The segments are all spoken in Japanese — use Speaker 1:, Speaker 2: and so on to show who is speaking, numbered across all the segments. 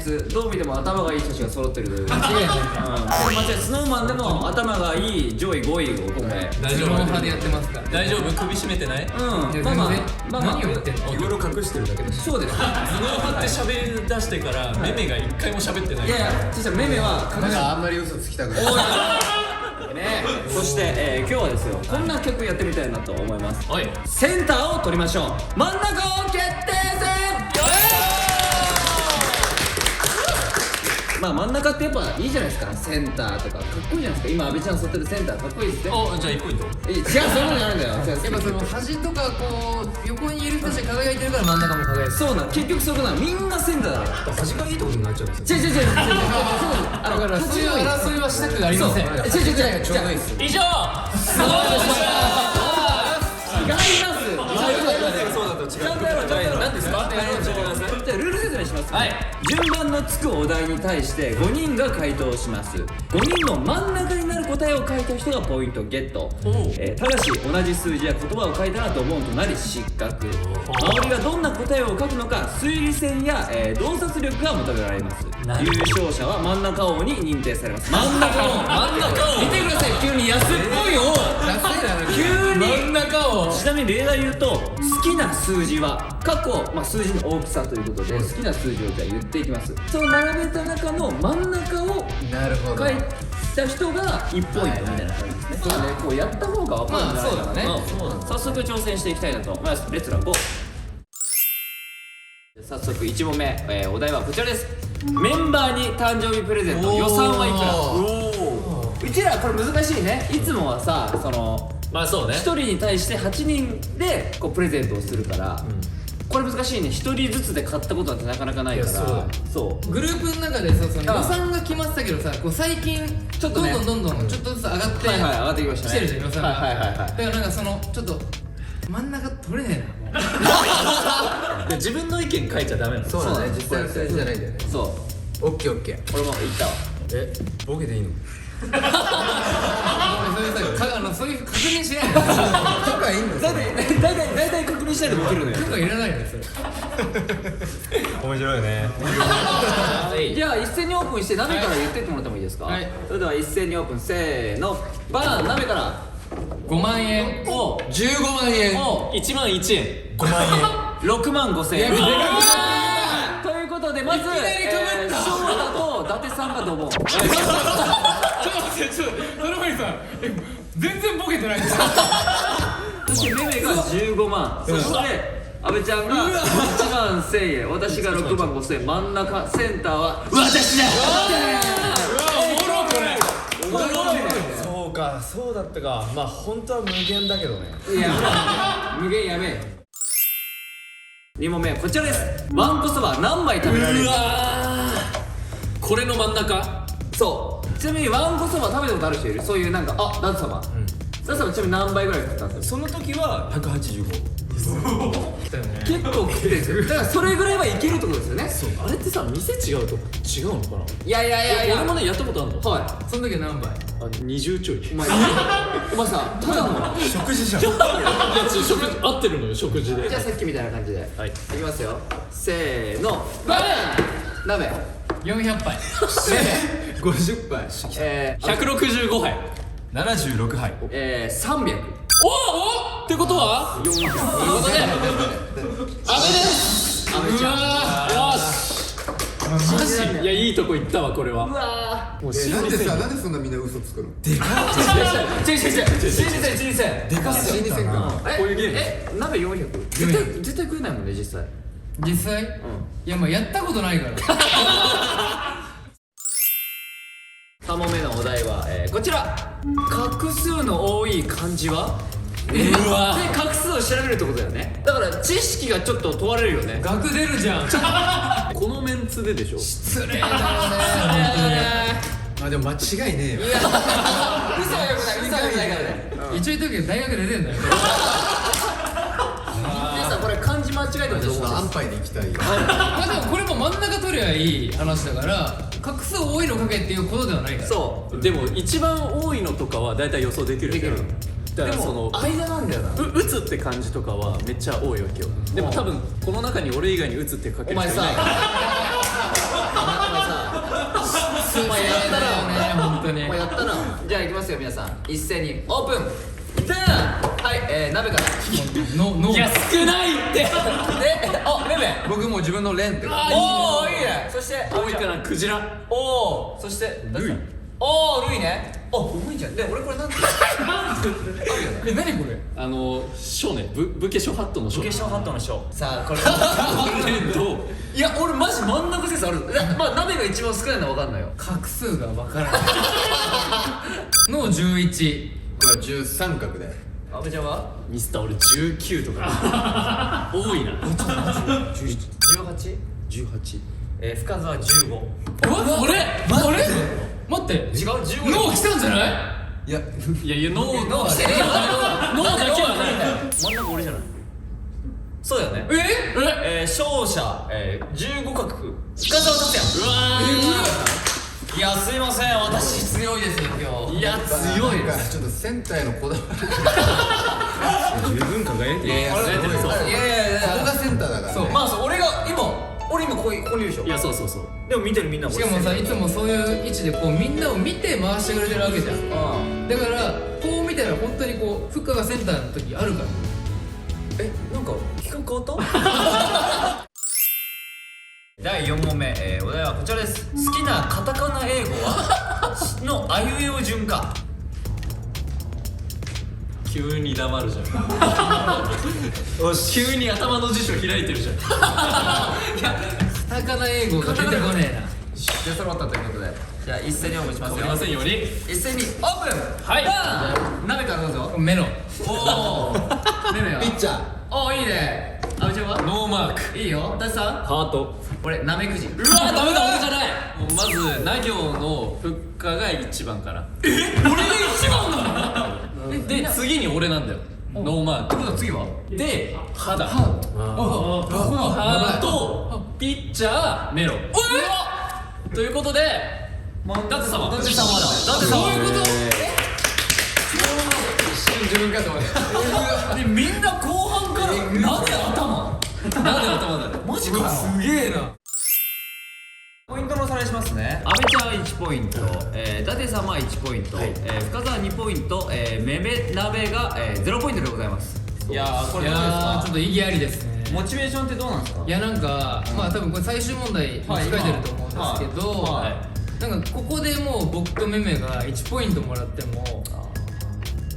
Speaker 1: スどう見ても頭がいい人たちが揃ってる間違い
Speaker 2: ない
Speaker 1: スノーマンでも頭がいい上位5位を今回
Speaker 3: 大丈夫
Speaker 2: 派でやってますから。
Speaker 3: 大丈夫首絞めてない
Speaker 1: まあまあ
Speaker 2: 何を言ってんの。
Speaker 3: いろいろ隠してるだけで
Speaker 1: そうです
Speaker 3: 頭脳派って喋り出してからメメが一回も喋ってない
Speaker 1: いやいや実はメメは
Speaker 4: なんかあんまり嘘つきたくない
Speaker 1: ね、そして、今日はですよこんな曲やってみたいなと思います。
Speaker 3: はい、
Speaker 1: センターを取りましょう。真ん中を決定戦。まあ真ん中ってやっぱいいじゃないですか。センターとかかっこいいじゃないですか。今阿部ちゃん座ってるセンターかっこいいですね。
Speaker 3: おじゃあ1ポイント。
Speaker 1: 違う、そういうことじゃないんだよ。やっぱ
Speaker 2: その端とかこう横にいる人たちが輝いてるから真ん中も輝いてる。
Speaker 1: そうなん、結局そういうことなの。みんなセンターだから。
Speaker 3: 端がいいってことになっちゃうんですよ。
Speaker 1: 違う
Speaker 2: だからそういう争いはしたくありません。
Speaker 1: 違う
Speaker 4: ちょうどいいっす。
Speaker 3: 以上。
Speaker 1: 違います。
Speaker 3: そうだと違う。
Speaker 1: ちゃんとやろう、ちゃんとやろう。
Speaker 3: 何ですか？
Speaker 1: じゃあルール説明します。はい。順番のつくお題に対して5人が回答します。5人の真ん中になる答えを書いた人がポイントゲット。ただし同じ数字や言葉を書いたらドボンとなり失格。周りがどんな答えを書くのか推理戦や、洞察力が求められます。優勝者は真ん中王に認定されます。真ん中王見てください、急に安っぽい王急に
Speaker 2: 真ん中を。
Speaker 1: ちなみに例題言うと好きな数字は過去、数字の大きさということで好きな数字をじゃあ言っていきます。その並べた中の真ん中を
Speaker 4: なるほど。
Speaker 1: 書いた人が1ポイントみたいな感じですね。そうね、こうやった方が分かるんじゃないかな。早速挑戦していきたいなと思います。レッツラゴー。早速1問目、お題はこちらです。メンバーに誕生日プレゼント、予算はいくら？うちらこれ難しいね。いつもはさ、その
Speaker 3: まあそうね。
Speaker 1: 1人に対して8人でこうプレゼントをするから、これ難しいね。1人ずつで買ったことなんてなかなかないから。そう
Speaker 2: グループの中でさ、その予算が決まってたけどさ、こう最近ちょっとどんどんちょっとずつ上がって
Speaker 1: 上がってきましたね。
Speaker 2: 来てるじゃん予算が。
Speaker 1: だ
Speaker 2: からなんかそのちょっと真ん中取れねえな。
Speaker 3: 自分の意見書いちゃダメなの。
Speaker 4: そうだね、実際の数字じゃないんだよね。
Speaker 1: そう
Speaker 4: オッケーオッケー。
Speaker 1: 俺も言ったわ。
Speaker 4: ボケでいいの？
Speaker 2: そういう確認しないの。
Speaker 4: 許可いいの？
Speaker 1: 大体確認しないでボケるのよ。
Speaker 2: 許可いらないのよそれ。
Speaker 4: 面白いね。
Speaker 1: じゃあ一斉にオープンして鍋から言ってってもらってもいいですか？
Speaker 2: はい。
Speaker 1: それでは一斉にオープン、せーの、バーン。鍋から
Speaker 2: 5万円
Speaker 1: を
Speaker 4: 15万円。
Speaker 1: を
Speaker 3: 1万1円。
Speaker 4: 5万
Speaker 1: 6万5千円。
Speaker 2: でか
Speaker 1: ということでまず翔太と伊達さんがドボン。
Speaker 2: ちょっと待って、その前にさ、全然ボケてないんですよ。
Speaker 1: そしてメメが15万、そして阿部ちゃんが1万1000円、私が6万5千円、真ん中センターは私だ。
Speaker 4: そうか、そうだったか。まあ本当は無限だけどね。
Speaker 1: いや、無限やべえ。2問目はこちらです。わんこそば何枚食べられる？
Speaker 3: うわー、これの真ん中。
Speaker 1: そう。ちなみにわんこそば食べたことある人いる？そういうなんか、あ、ダン様。ダン様ちなみに何倍ぐらい食ったんですか？
Speaker 3: その時は185。
Speaker 1: 結構食ってるんですよ。だからそれぐらいはいけるってことですよね。
Speaker 3: そう、あれってさ、店違うと違うのかな。
Speaker 1: いや
Speaker 3: 俺もねやったことあるの。
Speaker 1: はい。
Speaker 2: その時は何倍？20
Speaker 3: ちょい。
Speaker 1: お前さ、ただの
Speaker 4: 食事じゃん。
Speaker 3: いや食事合ってるのよ、食事で。
Speaker 1: じゃあさっきみたいな感じで、
Speaker 3: はい、
Speaker 1: いきますよ。せーの、バーン。鍋
Speaker 2: 400杯。
Speaker 4: 50杯。
Speaker 3: 165杯。
Speaker 4: 76杯。
Speaker 1: 300。
Speaker 3: おってことは
Speaker 1: 400。
Speaker 3: ということで阿部です。
Speaker 1: 阿部ちゃん。
Speaker 3: よし、マジ。いや、いいとこ行ったわこれは。
Speaker 1: うわ
Speaker 3: もう
Speaker 4: なんでそんなみんな嘘つくの？
Speaker 1: ー。違う。心理戦。
Speaker 4: でかっ。心理戦か。
Speaker 3: こういうゲーム。
Speaker 1: 鍋400。絶対食えないもんね実際。
Speaker 2: 実際？いや、まあやったことないから。
Speaker 1: 3問目のお題は、こちら。画数の多い漢字は？
Speaker 3: うわ
Speaker 1: で、画数を調べるってことだよね。だから知識がちょっと問われるよね。
Speaker 2: 額出るじゃん。
Speaker 3: このメンツででしょ。
Speaker 2: 失礼だよね。
Speaker 4: まあでも間違いねえよ。
Speaker 1: 嘘はよくないからね。
Speaker 2: 一応言っとくけど大学出てんだよ。
Speaker 1: でさ、これ漢字間違えてますよ。
Speaker 4: 安牌で行きたいよ。
Speaker 2: まあでもこれも真ん中取りゃいい話だから、画数多いの書けっていうことではないから。
Speaker 1: そう
Speaker 3: でも一番多いのとかは大体予想できるじゃん。だからその
Speaker 1: 間なんだよな。
Speaker 3: 打つって感じとかはめっちゃ多いわけよ。でも多分この中に俺以外に打つって書ける人いないから。
Speaker 2: まあやったらね本当に
Speaker 4: やったな。
Speaker 1: じゃあいきますよ皆さん一斉にオープンじゃあはい鍋から
Speaker 2: の
Speaker 1: いや少ないってでめめ
Speaker 4: 僕も自分のレンって。
Speaker 1: おおいいねそして
Speaker 3: 多いからクジラ。
Speaker 1: おおそしてルイおおルイね重いじゃんで俺これなんて
Speaker 2: え何これ
Speaker 3: ショーね、武家ショーハットのショー。
Speaker 1: 武家ショーハットのショーさあこれ
Speaker 3: と
Speaker 1: いや俺マジ真ん中説あるまあ鍋が一番少ないのは分かんないよ
Speaker 2: 画数がわからないの11
Speaker 4: これは13角で。
Speaker 1: 阿部ちゃんは
Speaker 3: ミスター俺19とか多いな。
Speaker 1: 18?
Speaker 3: 18。
Speaker 1: 深澤15
Speaker 2: あれ待って
Speaker 1: 違う15
Speaker 2: 脳来たんじゃない
Speaker 4: いや、
Speaker 3: いや脳
Speaker 1: 脳来てねえよ
Speaker 3: 脳だけはない。
Speaker 1: 真ん中俺じゃないそうだよね勝者15角深澤達也
Speaker 3: うわ
Speaker 1: いやすいません私強いですよ今日
Speaker 3: いや強い
Speaker 4: なんかちょっとセンターへのこだわり。
Speaker 3: 十分輝いてる。
Speaker 4: いや
Speaker 3: 輝いてる。そう。
Speaker 1: いやいや
Speaker 4: ここがセンターだからね。
Speaker 2: そう
Speaker 1: まあそう俺今ここにいるでしょ
Speaker 3: いやそうそうそう。
Speaker 1: でも見てるみんな
Speaker 2: しかもさいつもそういう位置でこうみんなを見て回してくれてるわけじゃんだからこう見たら本当にこうフッカがセンターの時あるから
Speaker 1: なんか企画変わった第4問目、お題はこちらです好きなカタカナ英語はのあいうえお順か
Speaker 3: 急に黙るじゃん。急に頭の辞書開いてるじゃん。
Speaker 2: カタカナ英語が出てこねえな
Speaker 1: で揃ったということでじゃあ一斉にオープンしますよ
Speaker 3: かぶりませんように。
Speaker 1: 一斉にオープン
Speaker 3: はい
Speaker 1: 鍋からどうぞ
Speaker 2: メロン
Speaker 1: おおメメは
Speaker 4: ピッチャー。
Speaker 1: おーいいね阿部ちゃんは
Speaker 3: ノーマーク。
Speaker 1: いいよダチさん
Speaker 3: ハート。
Speaker 1: 俺ナメクジ
Speaker 3: うわダメだ俺じゃない。もうまずな行のフッカが一番から。
Speaker 1: 俺が一番なの
Speaker 3: で次に俺なんだよ。ノーマー
Speaker 1: ってことは次は
Speaker 3: ク。で歯だ。歯とピッチャーメロン。ということでダテ様。
Speaker 1: ダテ様だダテ様
Speaker 2: そういうこと
Speaker 4: 一瞬自分かと思った。
Speaker 1: でみんな後半からなんで頭
Speaker 3: なんで頭だね。
Speaker 1: マジかすげえなポイントのおさらいしますね阿部ちゃん1ポイントダテ様1ポイント深澤2ポイントめめ鍋が0ポイントでございますいやーこ
Speaker 2: い
Speaker 1: れどうです
Speaker 2: やーちょっ
Speaker 1: か
Speaker 2: と意義ありですね
Speaker 1: モチベーションってどうなんですか
Speaker 2: いやなんかまあ多分これ最終問題に控えてると思うんですけど
Speaker 1: はい
Speaker 2: なんかここでもう僕とめめが1ポイントもらっても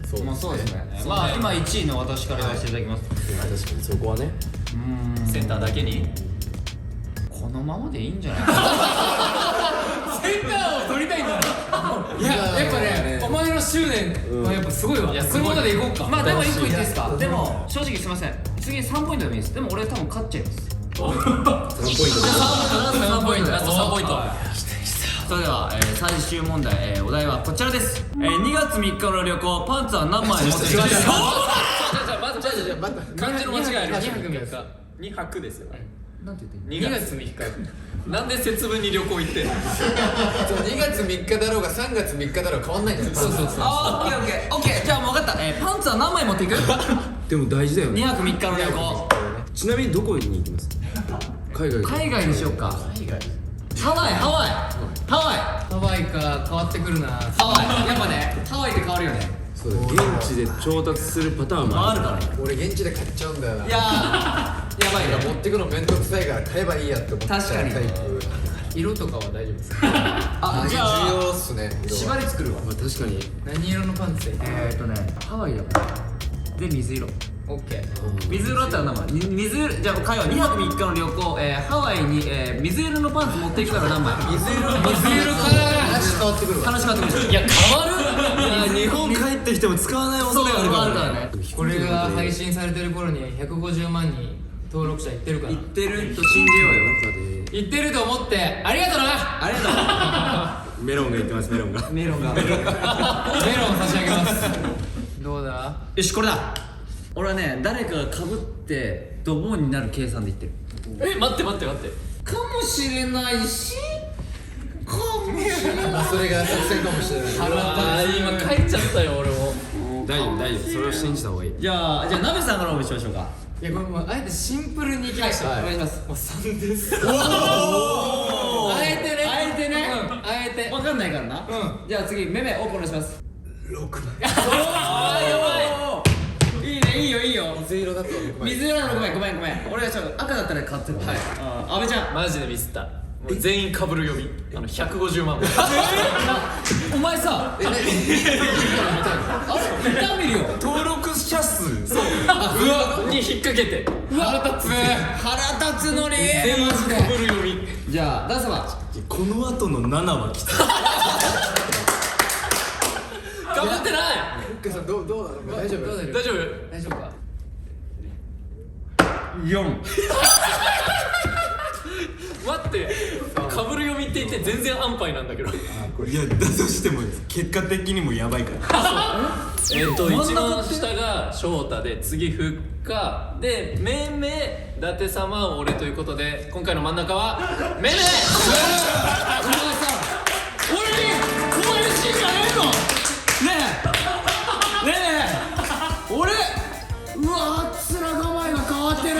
Speaker 4: そう
Speaker 1: まあそうですねまあ今1位の私から言わせていただきます
Speaker 3: 確かにそこはね。センターだけに。
Speaker 1: このままでいいんじゃない
Speaker 2: センターを取りたいんだいややっぱねお前の執念はやっぱすごいわ
Speaker 3: いや
Speaker 2: このままでいこうか
Speaker 1: まあでも1個言っていいですかでも正直すいません次3ポイントでもいいですでも俺多分勝っちゃいます
Speaker 3: 3ポイント。
Speaker 2: 3ポイント
Speaker 3: ラスト3ポイント。
Speaker 1: それでは、最終問題、お題はこちらです、2月3日の旅行パンツは何枚持ってきましたか
Speaker 3: 待って漢字の間違いある。
Speaker 2: 2泊3日
Speaker 3: 2泊ですよ。
Speaker 1: なんて言って
Speaker 2: 2月3日
Speaker 3: なんで節分に旅行行ってんの。
Speaker 4: 2月3日だろうが3月3日だろうが変わんないんじゃない。
Speaker 2: そうそうそう
Speaker 1: あーオッケーオッケーじゃあもう分かった、パンツは何枚持っていく
Speaker 5: でも大事だよね。
Speaker 1: 2泊3日の旅行
Speaker 5: ちなみにどこに行きます海外
Speaker 1: 海外にしようかハワイ
Speaker 2: ハワイか変わってくるな
Speaker 1: やっぱねハワイで変わるよね
Speaker 5: そうだ現地で調達するパターンも
Speaker 1: あるからね
Speaker 4: 俺現地で買っちゃうんだよな。
Speaker 1: いやーやばいね
Speaker 4: 持ってくのめんどくさいから買えばいいやって思っちゃう
Speaker 1: 確かに
Speaker 4: タイプ。
Speaker 2: 色とかは大丈夫ですか
Speaker 1: じゃあ
Speaker 4: 重要っすね。
Speaker 1: 縛り作るわ
Speaker 5: まあ確かに
Speaker 2: 何色のパンツで
Speaker 1: ハワイだからで水色
Speaker 2: オッケー
Speaker 1: 水色だったら何枚水色じゃあ会話2泊3日の旅行、ハワイに、水色のパンツ持っていくから何枚
Speaker 4: 水色か話変わってくるわ。
Speaker 1: 話変わってくる
Speaker 3: いや変わる。
Speaker 5: 日本帰ってきても使わない恐れがある
Speaker 1: ある
Speaker 5: か
Speaker 1: かららね
Speaker 2: これが配信されてる頃に150万人登録者いってるから
Speaker 1: 言ってると信じようよ
Speaker 2: 言ってると思ってありがとうな
Speaker 1: ありが
Speaker 5: メロンが言ってますメロンが
Speaker 1: とうメロンが
Speaker 2: メロン差し上げますどうだ
Speaker 1: よしこれだ俺はね誰かがかぶってドボンになる計算で言ってる
Speaker 3: 待って。
Speaker 1: かもしれないし
Speaker 4: まあそれが作戦かもしれない。
Speaker 3: 今書いちゃったよ俺も。
Speaker 5: 大丈夫それを信じた方がいい。
Speaker 1: じゃあナベさんからお願いしましょうか
Speaker 2: いやこれもうあえてシンプルにいきました、
Speaker 1: お願いします
Speaker 2: もう3ですあえてね
Speaker 1: あえてね
Speaker 2: あえ
Speaker 3: て
Speaker 1: 分かんないからな。じゃあ次めめオープンお願いします。
Speaker 3: あーやばい
Speaker 1: いいね、いいよいいよ。
Speaker 4: 水色だと
Speaker 1: 水色なのごめん。俺はちょっと赤だったら買ってる。はい。阿部ちゃん。
Speaker 3: マジでミスった。もう全員かぶる読み。150万本。
Speaker 1: お前さ、痛めるよ。
Speaker 5: 登録者数
Speaker 3: に引っ掛けて。
Speaker 1: 腹立つのに。
Speaker 3: 全員かぶる読み。
Speaker 1: じゃあダンサー
Speaker 5: この後の7はきつい
Speaker 3: かぶってない。
Speaker 4: ふっかさんどうなの大丈夫
Speaker 3: 大丈夫。
Speaker 2: 大丈夫か。
Speaker 1: 4。
Speaker 3: 待ってかぶる読みって言って全然安牌なんだけど。
Speaker 5: いやだとしても結果的にもやばいから
Speaker 3: 一番下が翔太で次ふっかでめめ伊達様俺ということで今回の真ん中はめめ。
Speaker 1: お前さ、俺にこういうシーンじゃねえの。ねえ俺うわ面構えが変わってる。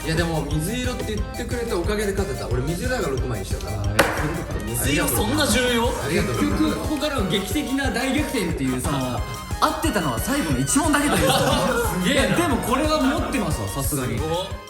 Speaker 4: いやでも水色って言ってくれたおかげで勝てた。俺水色だから6枚にしたから
Speaker 3: 水色そんな重要？
Speaker 4: ありがとう
Speaker 1: 結局ここからの劇的な大逆転っていうその合ってたのは最後の1問だけという。すげえ。でもこれは持ってますわさすがに。
Speaker 3: お